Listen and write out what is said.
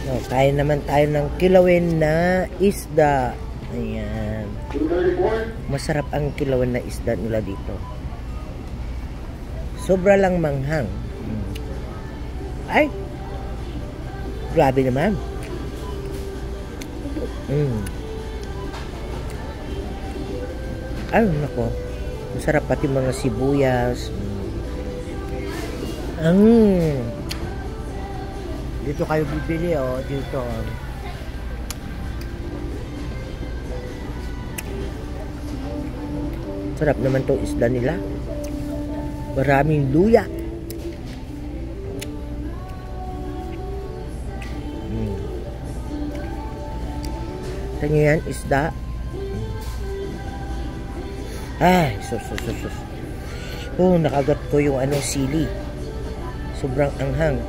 No, kain naman tayo ng kilawin na isda. Ayan. Masarap ang kilawin na isda nila dito. Sobra lang manghang. Ay! Grabe naman. Ay, nako. Masarap pati mga sibuyas. Dito kayo bibili, oh. Dito. Sarap naman to isda nila. Maraming luya. Ito nyo yan, isda. Ay, sus. Oh, nakagat ko yung sili. Sobrang anghang.